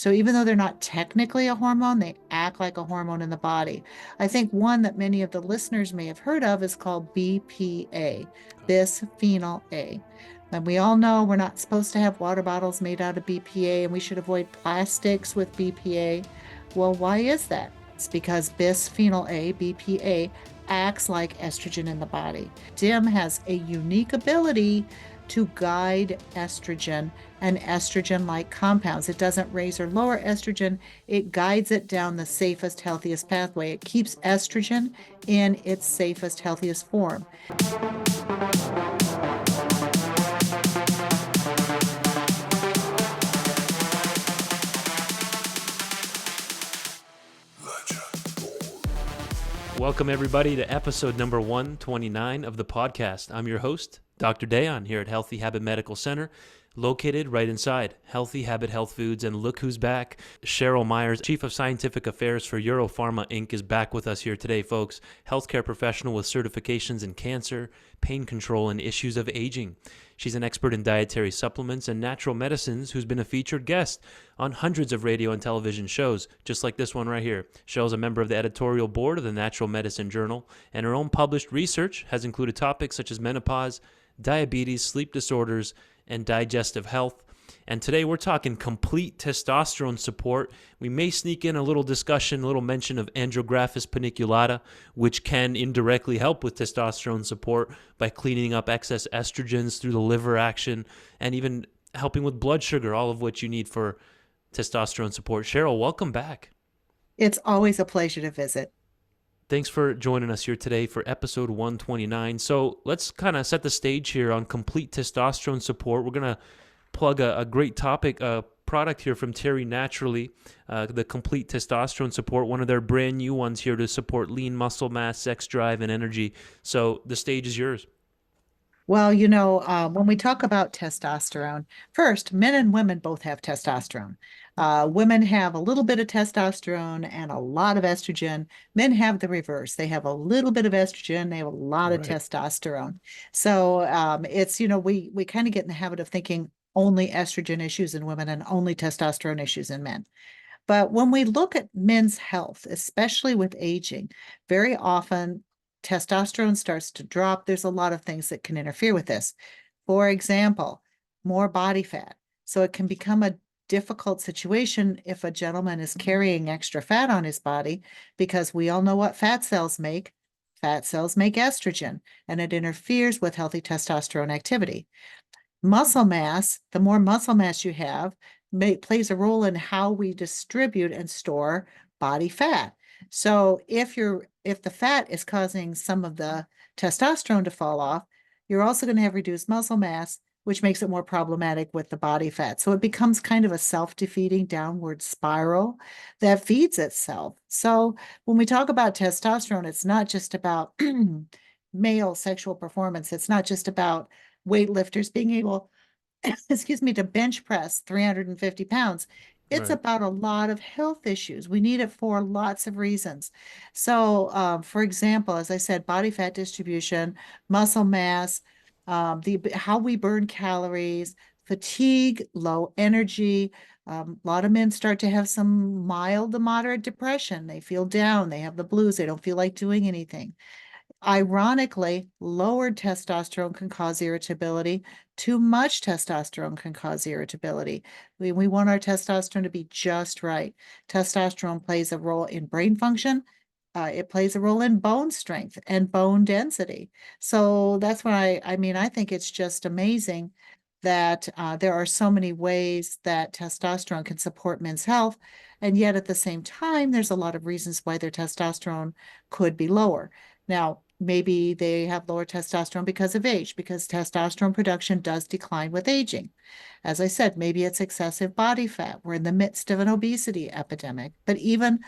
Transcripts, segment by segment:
So even though they're not technically a hormone, they act like a hormone in the body. I think one that many of the listeners may have heard of is called BPA, bisphenol A. And we all know we're not supposed to have water bottles made out of BPA, and we should avoid plastics with BPA. Well, why is that? It's because bisphenol A, BPA, acts like estrogen in the body. DIM has a unique ability to guide estrogen and estrogen-like compounds. It doesn't raise or lower estrogen. It guides it down the safest, healthiest pathway. It keeps estrogen in its safest, healthiest form. Welcome, everybody, to episode number 129 of the podcast. I'm your host, Dr. Dayon, here at Healthy Habit Medical Center, located right inside Healthy Habit Health Foods. And look who's back. Cheryl Myers, Chief of Scientific Affairs for EuroPharma Inc., is back with us here today, folks. Healthcare professional with certifications in cancer, pain control, and issues of aging. She's an expert in dietary supplements and natural medicines who's been a featured guest on hundreds of radio and television shows, just like this one right here. Cheryl's a member of the editorial board of the Natural Medicine Journal, and her own published research has included topics such as menopause, diabetes, sleep disorders, and digestive health. And today we're talking complete testosterone support. We may sneak in a little discussion, a little mention of Andrographis paniculata, which can indirectly help with testosterone support by cleaning up excess estrogens through the liver action and even helping with blood sugar, all of which you need for testosterone support. Cheryl, welcome back. It's always a pleasure to visit. Thanks for joining us here today for episode 129. So let's kind of set the stage here on complete testosterone support. We're going to plug a great topic, a product here from Terry Naturally, the complete testosterone support, one of their brand new ones here to support lean muscle mass, sex drive, and energy. So the stage is yours. Well, when we talk about testosterone, first, men and women both have testosterone. Women have a little bit of testosterone and a lot of estrogen. Men have the reverse. They have a little bit of estrogen. They have a lot of Right. testosterone. So we kind of get in the habit of thinking only estrogen issues in women and only testosterone issues in men. But when we look at men's health, especially with aging, very often testosterone starts to drop. There's a lot of things that can interfere with this. For example, more body fat. So it can become a difficult situation if a gentleman is carrying extra fat on his body, because we all know what fat cells make. Fat cells make estrogen, and it interferes with healthy testosterone activity. Muscle mass, the more muscle mass you have, plays a role in how we distribute and store body fat. So if the fat is causing some of the testosterone to fall off, you're also going to have reduced muscle mass, which makes it more problematic with the body fat. So it becomes kind of a self-defeating downward spiral that feeds itself. So when we talk about testosterone, it's not just about male sexual performance. It's not just about weightlifters being able, excuse me, to bench press 350 pounds. It's Right. about a lot of health issues. We need it for lots of reasons. So, for example, as I said, body fat distribution, muscle mass, how we burn calories, fatigue, low energy. A lot of men start to have some mild to moderate depression. They feel down. They have the blues. They don't feel like doing anything. Ironically, lowered testosterone can cause irritability. Too much testosterone can cause irritability. We want our testosterone to be just right. Testosterone plays a role in brain function. It plays a role in bone strength and bone density. So that's why I think it's just amazing that there are so many ways that testosterone can support men's health. And yet at the same time, there's a lot of reasons why their testosterone could be lower. Now, maybe they have lower testosterone because of age, because testosterone production does decline with aging. As I said, maybe it's excessive body fat. We're in the midst of an obesity epidemic, but even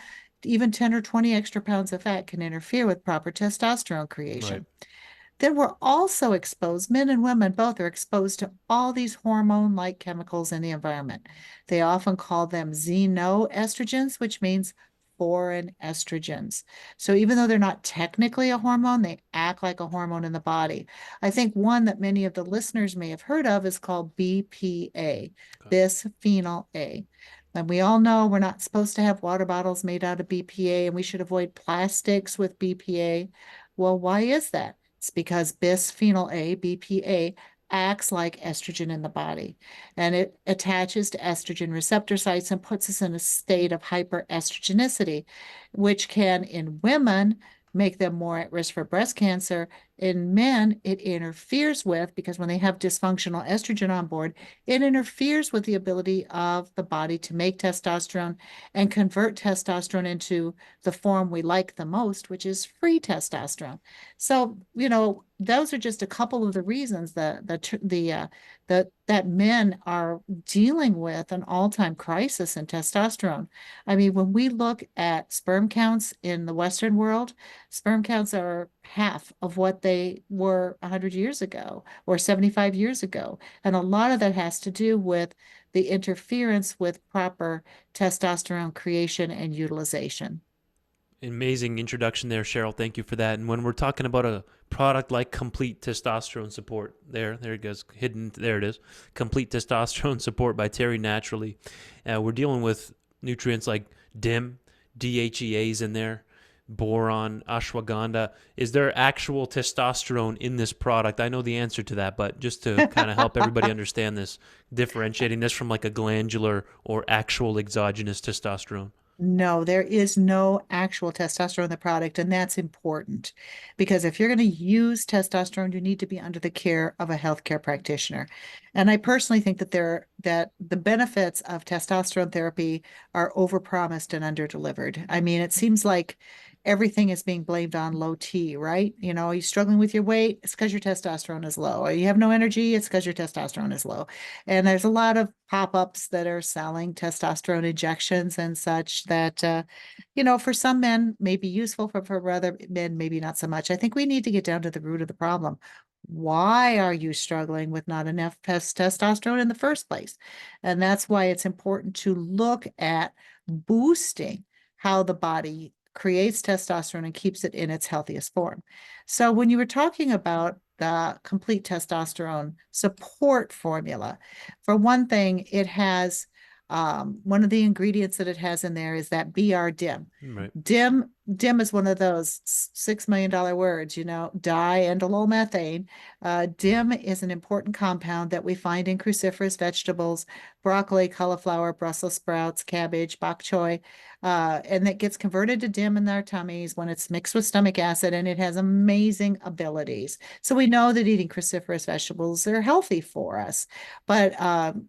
10 or 20 extra pounds of fat can interfere with proper testosterone Right. creation. Then we're also exposed, men and women both are exposed to all these hormone-like chemicals in the environment. They often call them xenoestrogens, which means foreign estrogens. So even though they're not technically a hormone, they act like a hormone in the body. I think one that many of the listeners may have heard of is called BPA, Okay. bisphenol A. And we all know we're not supposed to have water bottles made out of BPA, and we should avoid plastics with BPA. Well, why is that? It's because bisphenol A, BPA, acts like estrogen in the body, and it attaches to estrogen receptor sites and puts us in a state of hyperestrogenicity, which can, in women, make them more at risk for breast cancer. In men, it interferes with, because when they have dysfunctional estrogen on board, it interferes with the ability of the body to make testosterone and convert testosterone into the form we like the most, which is free testosterone. So, those are just a couple of the reasons that men are dealing with an all-time crisis in testosterone. I mean, when we look at sperm counts in the Western world, sperm counts are half of what they were 100 years ago or 75 years ago. And a lot of that has to do with the interference with proper testosterone creation and utilization. Amazing introduction there, Cheryl. Thank you for that. And when we're talking about a product like complete testosterone support, there it goes, hidden, there it is, complete testosterone support by Terry Naturally. We're dealing with nutrients like DIM, DHEAs in there, boron, ashwagandha. Is there actual testosterone in this product? I know the answer to that, but just to kind of help everybody understand this, differentiating this from like a glandular or actual exogenous testosterone. No, there is no actual testosterone in the product, and that's important because if you're going to use testosterone, you need to be under the care of a healthcare practitioner. And I personally think that the benefits of testosterone therapy are overpromised and underdelivered. I mean, it seems like everything is being blamed on low T, right? You're struggling with your weight, it's because your testosterone is low. Or you have no energy, it's because your testosterone is low. And there's a lot of pop-ups that are selling testosterone injections and such that, for some men may be useful, for other men, maybe not so much. I think we need to get down to the root of the problem. Why are you struggling with not enough testosterone in the first place? And that's why it's important to look at boosting how the body creates testosterone and keeps it in its healthiest form. So when you were talking about the complete testosterone support formula, for one thing, it has one of the ingredients that it has in there is that BR-DIM. Right. DIM is one of those $6 million words, diindolylmethane. DIM is an important compound that we find in cruciferous vegetables, broccoli, cauliflower, Brussels sprouts, cabbage, bok choy, and that gets converted to DIM in our tummies when it's mixed with stomach acid, and it has amazing abilities. So we know that eating cruciferous vegetables are healthy for us. But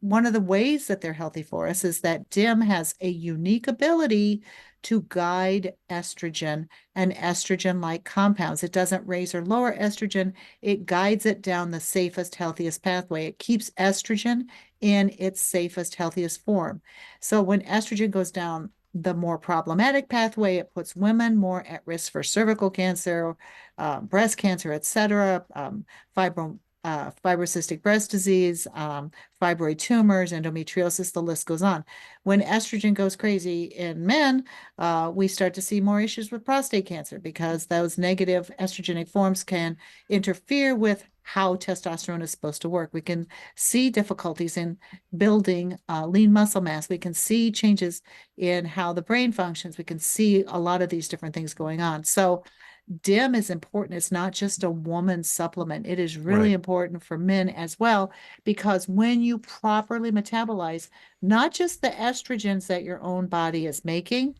one of the ways that they're healthy for us is that DIM has a unique ability to guide estrogen and estrogen-like compounds. It doesn't raise or lower estrogen. It guides it down the safest, healthiest pathway. It keeps estrogen in its safest, healthiest form. So when estrogen goes down the more problematic pathway, it puts women more at risk for cervical cancer, breast cancer, et cetera, fibrocystic breast disease, fibroid tumors, endometriosis, the list goes on. When estrogen goes crazy in men, we start to see more issues with prostate cancer because those negative estrogenic forms can interfere with how testosterone is supposed to work. We can see difficulties in building lean muscle mass. We can see changes in how the brain functions. We can see a lot of these different things going on. So DIM is important. It's not just a woman's supplement. It is really Right. important for men as well, because when you properly metabolize not just the estrogens that your own body is making,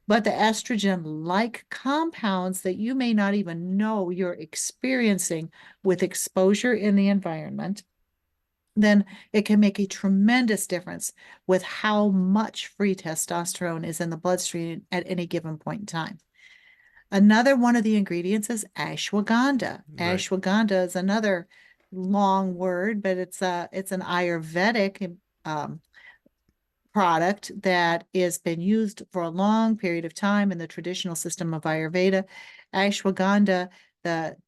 but the estrogen-like compounds that you may not even know you're experiencing with exposure in the environment, then it can make a tremendous difference with how much free testosterone is in the bloodstream at any given point in time. Another one of the ingredients is ashwagandha. Right. Ashwagandha is another long word, but it's an Ayurvedic product that has been used for a long period of time in the traditional system of Ayurveda. Ashwagandha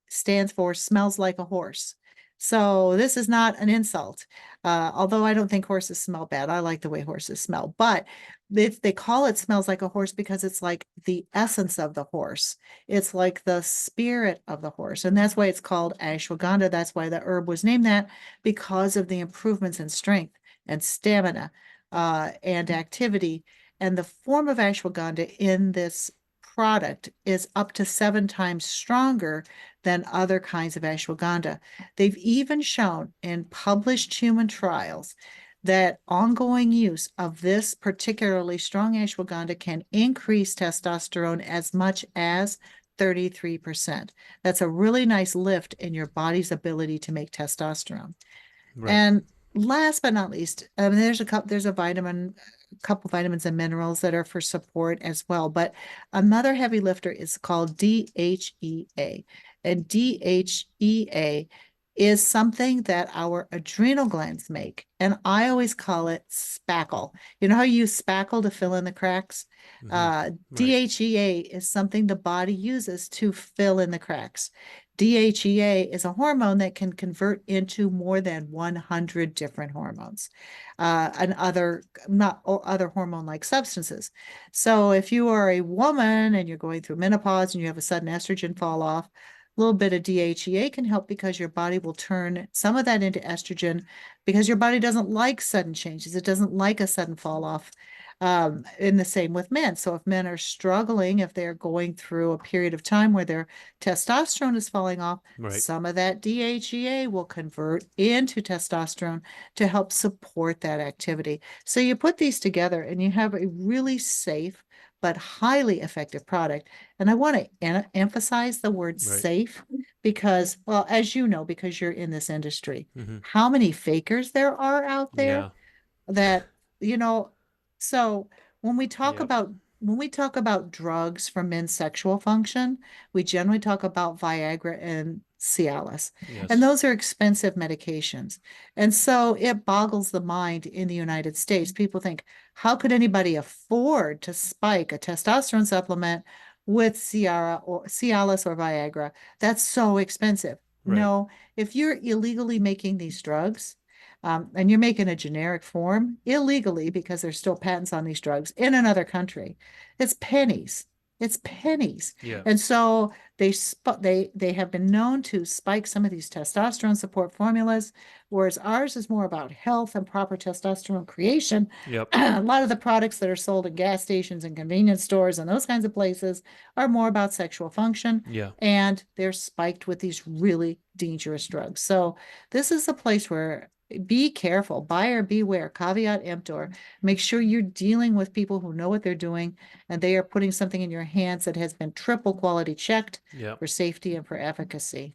stands for smells like a horse. So this is not an insult, although I don't think horses smell bad. I like the way horses smell, but they call it smells like a horse because it's like the essence of the horse. It's like the spirit of the horse. And that's why it's called ashwagandha. That's why the herb was named that, because of the improvements in strength and stamina, and activity. And the form of ashwagandha in this product is up to 7 times stronger than other kinds of ashwagandha. They've even shown in published human trials that ongoing use of this particularly strong ashwagandha can increase testosterone as much as 33%. That's a really nice lift in your body's ability to make testosterone. Right. And last but not least, there's a couple vitamins and minerals that are for support as well. But another heavy lifter is called DHEA. And DHEA is something that our adrenal glands make. And I always call it spackle. You know how you use spackle to fill in the cracks? Hmm. Right. DHEA is something the body uses to fill in the cracks. DHEA is a hormone that can convert into more than 100 different hormones and other hormone-like substances. So if you are a woman and you're going through menopause and you have a sudden estrogen fall off, a little bit of DHEA can help because your body will turn some of that into estrogen because your body doesn't like sudden changes. It doesn't like a sudden fall off. In the same with men. So if men are struggling, if they're going through a period of time where their testosterone is falling off, Right. some of that DHEA will convert into testosterone to help support that activity. So you put these together and you have a really safe but highly effective product. And I want to emphasize the word Right. safe because, well, as you know, because you're in this industry, Hmm. how many fakers there are out there Yeah. that, you know, so when we talk Yep. about when we talk about drugs for men's sexual function, we generally talk about Viagra and Cialis. And Yes. those are expensive medications. And so it boggles the mind in the United States. People think, how could anybody afford to spike a testosterone supplement with Cialis or Viagra? That's so expensive. Right. No, if you're illegally making these drugs, and you're making a generic form illegally because there's still patents on these drugs in another country. It's pennies. It's pennies. Yeah. And so they have been known to spike some of these testosterone support formulas, whereas ours is more about health and proper testosterone creation. Yep. A lot of the products that are sold at gas stations and convenience stores and those kinds of places are more about sexual function, Yeah. and they're spiked with these really dangerous drugs. So this is a place where be careful, buyer beware, caveat emptor. Make sure you're dealing with people who know what they're doing and they are putting something in your hands that has been triple quality checked Yep. for safety and for efficacy.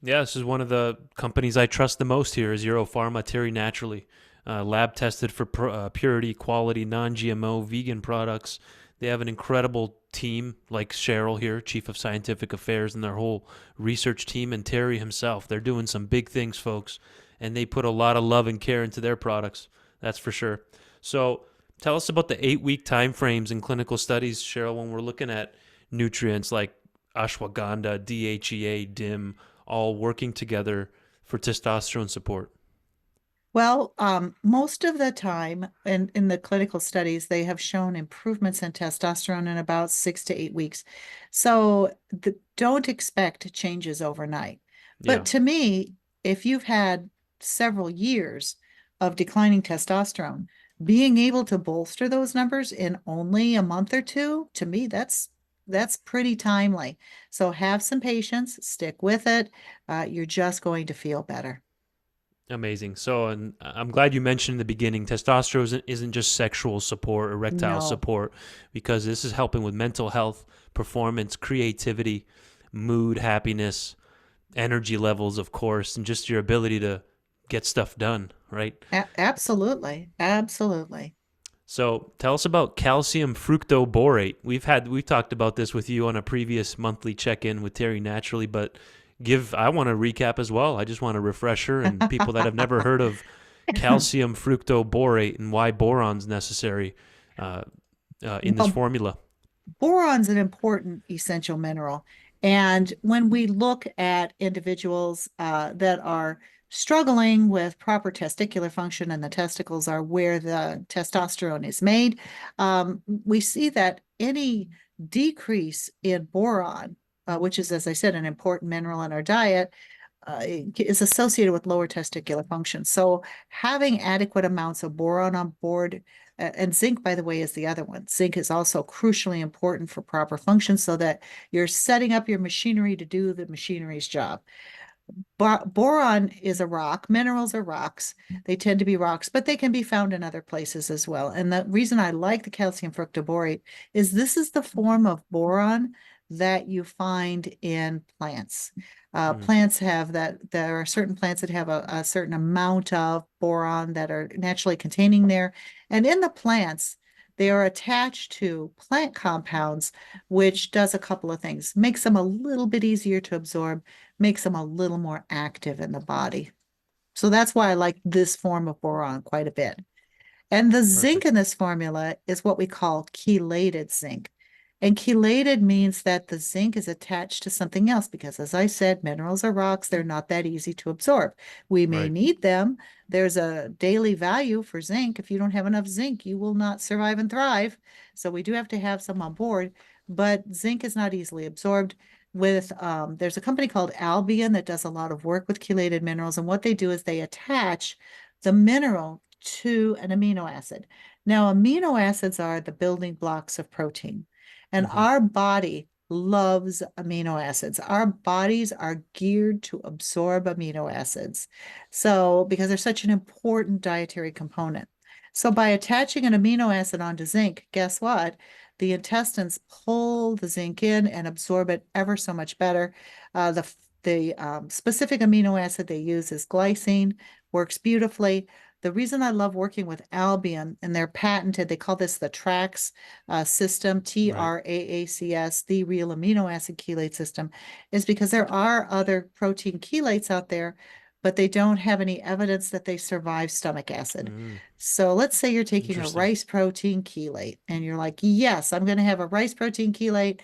Yeah, this is one of the companies I trust the most here is EuroPharma Terry Naturally. Lab tested for purity, quality, non-GMO, vegan products. They have an incredible team like Cheryl here, Chief of Scientific Affairs, and their whole research team, and Terry himself. They're doing some big things, folks, and they put a lot of love and care into their products. That's for sure. So tell us about the 8-week time frames in clinical studies, Cheryl, when we're looking at nutrients like ashwagandha, DHEA, DIM, all working together for testosterone support. Well, most of the time in the clinical studies, they have shown improvements in testosterone in about 6 to 8 weeks. So don't expect changes overnight. But Yeah. to me, if you've had several years of declining testosterone, being able to bolster those numbers in only a month or two, to me, that's pretty timely. So have some patience, stick with it. You're just going to feel better. Amazing. So, and I'm glad you mentioned in the beginning, testosterone isn't just sexual support, erectile No. support, because this is helping with mental health, performance, creativity, mood, happiness, energy levels, of course, and just your ability to get stuff done, right? Absolutely. Absolutely. So tell us about calcium fructoborate. We've talked about this with you on a previous monthly check-in with Terry Naturally, but I want to recap as well. I just want a refresher and people that have never heard of calcium fructoborate and why boron's necessary uh, in this Well, formula. boron's an important essential mineral. And when we look at individuals that are struggling with proper testicular function, and the testicles are where the testosterone is made, we see that any decrease in boron, which is, as I said, an important mineral in our diet, is associated with lower testicular function. So having adequate amounts of boron on board, and zinc, by the way, is the other one. Zinc is also crucially important for proper function so that you're setting up your machinery to do the machinery's job. Boron is a rock. Minerals are rocks. They tend to be rocks, but they can be found in other places as well. And the reason I like the calcium fructoborate is this is the form of boron that you find in plants. Mm, Plants have that. There are certain plants that have a certain amount of boron that are naturally containing there. And in the plants, they are attached to plant compounds, which does a couple of things, makes them a little bit easier to absorb, makes them a little more active in the body. So that's why I like this form of boron quite a bit. And the zinc perfect. in this formula is what we call chelated zinc. And chelated means that the zinc is attached to something else because, as I said, minerals are rocks. They're not that easy to absorb. We may Right. need them. There's a daily value for zinc. If you don't have enough zinc, you will not survive and thrive. So we do have to have some on board, but zinc is not easily absorbed. There's a company called Albion that does a lot of work with chelated minerals. And what they do is they attach the mineral to an amino acid. Now, amino acids are the building blocks of protein, and Hmm. our body loves amino acids. Our bodies are geared to absorb amino acids. So, because they're such an important dietary component. So, by attaching an amino acid onto zinc, guess what? The intestines pull the zinc in and absorb it ever so much better. The specific amino acid they use is glycine, works beautifully. The reason I love working with Albion, and they're patented, they call this the TRACS system, Right. TRAACS, the real amino acid chelate system, is because there are other protein chelates out there, but they don't have any evidence that they survive stomach acid. Mm, So let's say you're taking a interesting. rice protein chelate, and you're like, yes, I'm going to have a rice protein chelate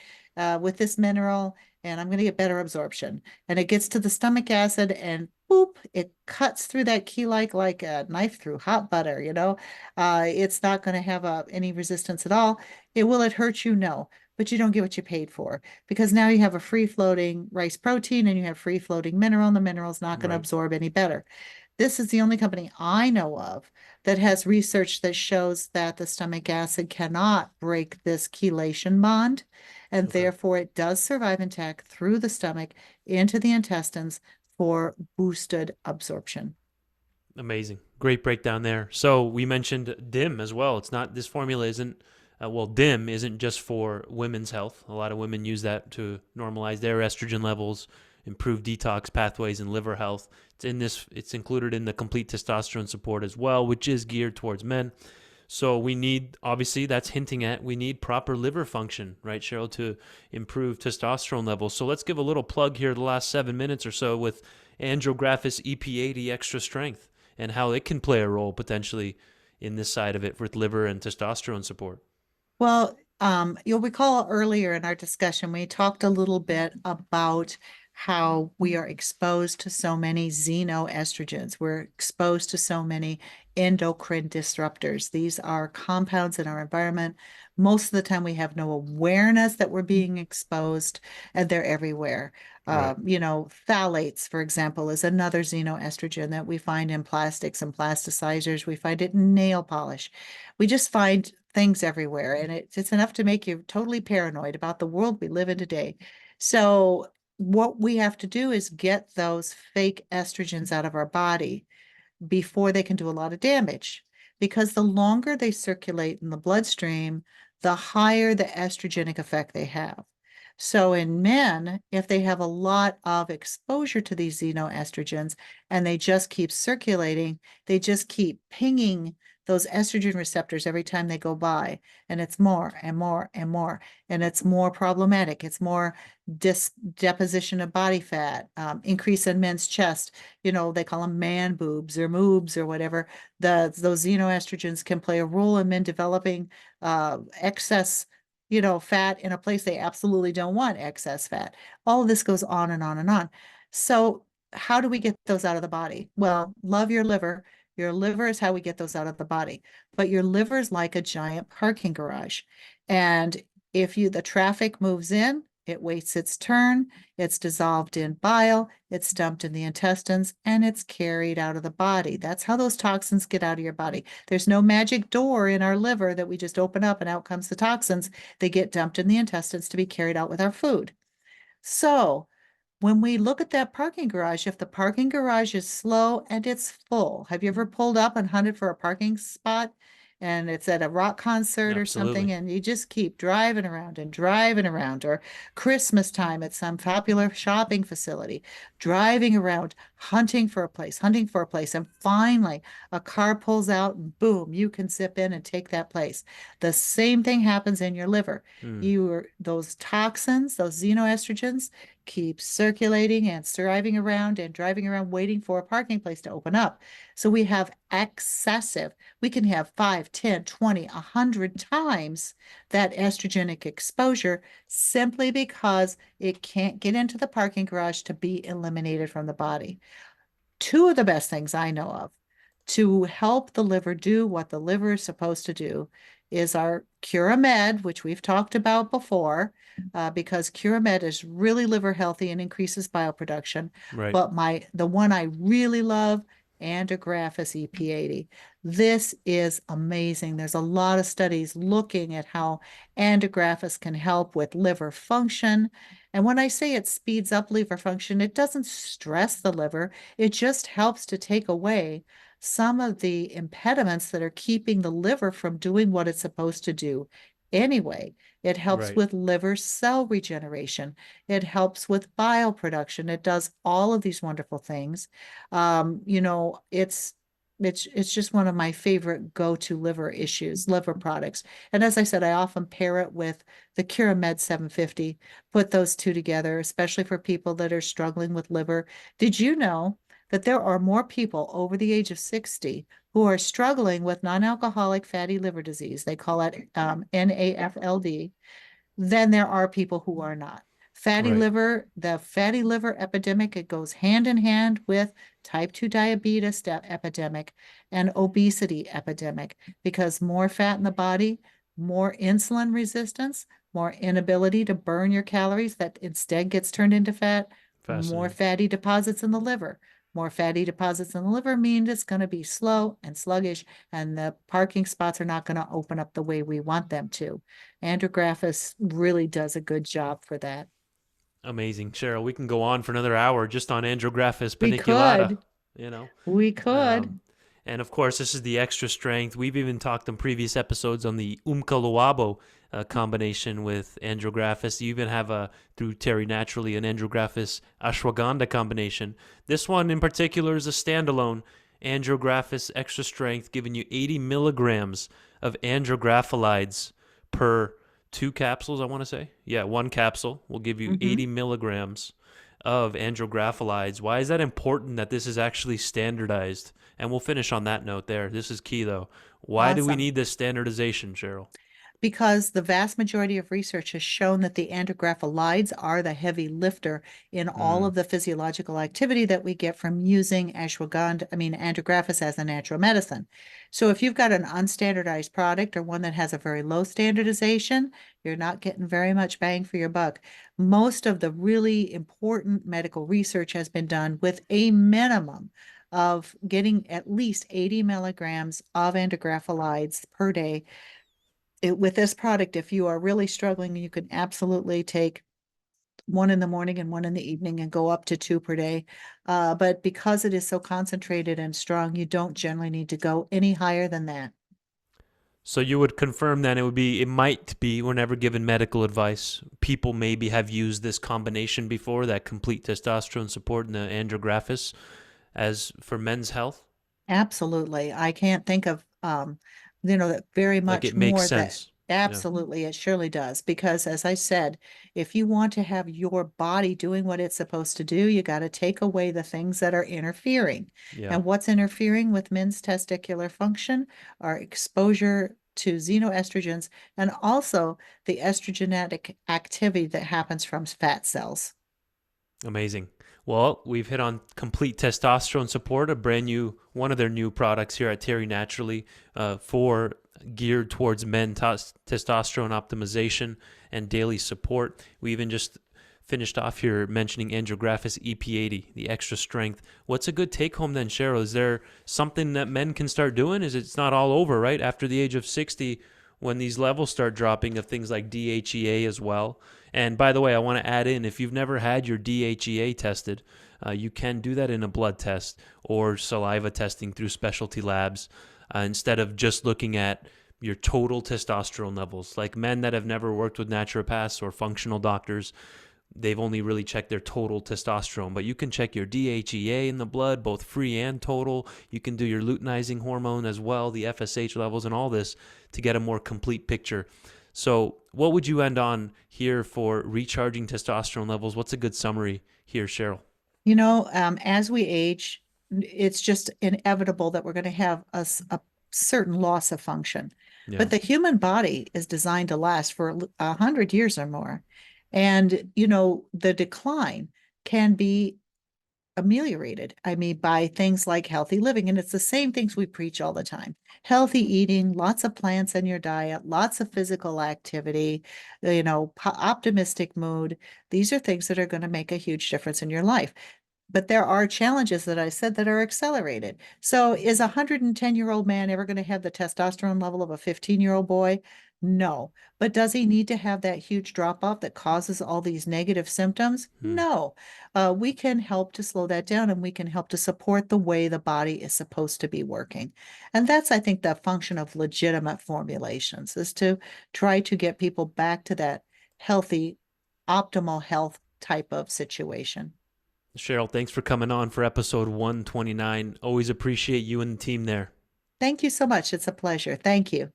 with this mineral, and I'm going to get better absorption. And it gets to the stomach acid, and boop, it cuts through that chelate like a knife through hot butter, you know. It's not going to have any resistance at all. Will it hurt you? No, but you don't get what you paid for because now you have a free floating rice protein and you have free floating mineral, and the mineral is not going to Right. absorb any better. This is the only company I know of that has research that shows that the stomach acid cannot break this chelation bond, and Okay. therefore it does survive intact through the stomach into the intestines for boosted absorption. Amazing. Great breakdown there. So we mentioned DIM as well. It's not, this formula isn't, well, DIM isn't just for women's health. A lot of women use that to normalize their estrogen levels, improve detox pathways and liver health. It's included in the complete testosterone support as well, which is geared towards men. So we need, obviously, that's hinting at we need proper liver function, right, Cheryl, to improve testosterone levels. So let's give a little plug here the last 7 minutes or so with Andrographis EP80 Extra Strength and how it can play a role potentially in this side of it with liver and testosterone support. Well, you'll recall earlier in our discussion, we talked a little bit about how we are exposed to so many xenoestrogens. We're exposed to so many endocrine disruptors. These are compounds in our environment. Most of the time, we have no awareness that we're being exposed, and they're everywhere. Right. Phthalates, for example, is another xenoestrogen that we find in plastics and plasticizers. We find it in nail polish. We just find things everywhere, and it's enough to make you totally paranoid about the world we live in today. So what we have to do is get those fake estrogens out of our body before they can do a lot of damage. Because the longer they circulate in the bloodstream, the higher the estrogenic effect they have. So in men, if they have a lot of exposure to these xenoestrogens and they just keep circulating, they just keep pinging those estrogen receptors every time they go by. And it's more and more and more. And it's more problematic. It's more deposition of body fat, increase in men's chest. They call them man boobs or moobs or whatever. Those xenoestrogens can play a role in men developing excess fat in a place they absolutely don't want excess fat. All of this goes on and on and on. So how do we get those out of the body? Well, love your liver. Your liver is how we get those out of the body. But your liver is like a giant parking garage. And if the traffic moves in, it waits its turn, it's dissolved in bile, it's dumped in the intestines, and it's carried out of the body. That's how those toxins get out of your body. There's no magic door in our liver that we just open up and out comes the toxins. They get dumped in the intestines to be carried out with our food. So when we look at that parking garage, if the parking garage is slow and it's full, have you ever pulled up and hunted for a parking spot? And it's at a rock concert or something, Absolutely. and you just keep driving around, or Christmas time at some popular shopping facility, driving around, hunting for a place, and finally a car pulls out and boom, you can zip in and take that place. The same thing happens in your liver. Hmm. Those toxins, those xenoestrogens, keep circulating and driving around waiting for a parking place to open up. So we have excessive, we can have 5, 10, 20, 100 times that estrogenic exposure simply because it can't get into the parking garage to be eliminated from the body. Two of the best things I know of to help the liver do what the liver is supposed to do is our Curamed, which we've talked about before, because Curamed is really liver healthy and increases bioproduction. Right. But the one I really love, Andrographis EP80. This is amazing. There's a lot of studies looking at how Andrographis can help with liver function. And when I say it speeds up liver function, it doesn't stress the liver. It just helps to take away some of the impediments that are keeping the liver from doing what it's supposed to do anyway. It helps Right. with liver cell regeneration. It helps with bile production. It does all of these wonderful things. It's just one of my favorite go-to liver products. And as I said, I often pair it with the Curamed 750, put those two together, especially for people that are struggling with liver. Did you know that there are more people over the age of 60 who are struggling with non-alcoholic fatty liver disease? They call it NAFLD, than there are people who are not. Right. The fatty liver epidemic, it goes hand in hand with type 2 diabetes epidemic and obesity epidemic, because more fat in the body, more insulin resistance, more inability to burn your calories that instead gets turned into fat, more Fascinating. fatty deposits in the liver. More fatty deposits in the liver means it's going to be slow and sluggish, and the parking spots are not going to open up the way we want them to. Andrographis really does a good job for that. Amazing. Cheryl, we can go on for another hour just on Andrographis We paniculata, could, you know? we could. Um, and of course, this is the extra strength. We've even talked in previous episodes on the Umkaluabo combination with Andrographis. You even have through Terry Naturally, an Andrographis ashwagandha combination. This one in particular is a standalone Andrographis extra strength, giving you 80 milligrams of andrographolides per 2 capsules, I want to say. Yeah, 1 capsule will give you Mm-hmm. 80 milligrams of andrographolides. Why is that important that this is actually standardized? And we'll finish on that note there. This is key, though. Why do we Awesome. need this standardization, Cheryl? Because the vast majority of research has shown that the andrographolides are the heavy lifter in all Mm, of the physiological activity that we get from using andrographis as a natural medicine. So if you've got an unstandardized product or one that has a very low standardization, you're not getting very much bang for your buck. Most of the really important medical research has been done with a minimum of getting at least 80 milligrams of andrographolides per day. With this product, if you are really struggling, you can absolutely take one in the morning and one in the evening and go up to two per day. But because it is so concentrated and strong, you don't generally need to go any higher than that. So you would confirm then it might be, whenever given medical advice, people maybe have used this combination before, that complete testosterone support and the andrographis as for men's health? Absolutely. I can't think of, that very Like it much makes more that sense. Yeah. absolutely it surely does. Because as I said, if you want to have your body doing what it's supposed to do, you got to take away the things that are interfering. Yeah. And what's interfering with men's testicular function are exposure to xenoestrogens and also the estrogenetic activity that happens from fat cells. Amazing. Well, we've hit on complete testosterone support, a brand new one of their new products here at Terry Naturally for geared towards men testosterone optimization and daily support. We even just finished off here mentioning Andrographis EP80, the extra strength. What's a good take home then, Cheryl? Is there something that men can start doing? Is it's not all over, right? After the age of 60, when these levels start dropping of things like DHEA as well. And by the way, I want to add in, if you've never had your DHEA tested, you can do that in a blood test or saliva testing through specialty labs, instead of just looking at your total testosterone levels. Like men that have never worked with naturopaths or functional doctors, they've only really checked their total testosterone, but you can check your DHEA in the blood, both free and total. You can do your luteinizing hormone as well, the FSH levels, and all this to get a more complete picture. So, what would you end on here for recharging testosterone levels? What's a good summary here, Cheryl? As we age, it's just inevitable that we're going to have a certain loss of function. Yeah. But the human body is designed to last for 100 years or more. And the decline can be ameliorated. I mean, by things like healthy living. And it's the same things we preach all the time. Healthy eating, lots of plants in your diet, lots of physical activity, optimistic mood. These are things that are going to make a huge difference in your life. But there are challenges that I said that are accelerated. So is a 110-year-old man ever going to have the testosterone level of a 15-year-old boy? No. But does he need to have that huge drop off that causes all these negative symptoms? Hmm. No. We can help to slow that down, and we can help to support the way the body is supposed to be working. And that's, I think, the function of legitimate formulations, is to try to get people back to that healthy, optimal health type of situation. Cheryl, thanks for coming on for episode 129. Always appreciate you and the team there. Thank you so much. It's a pleasure. Thank you.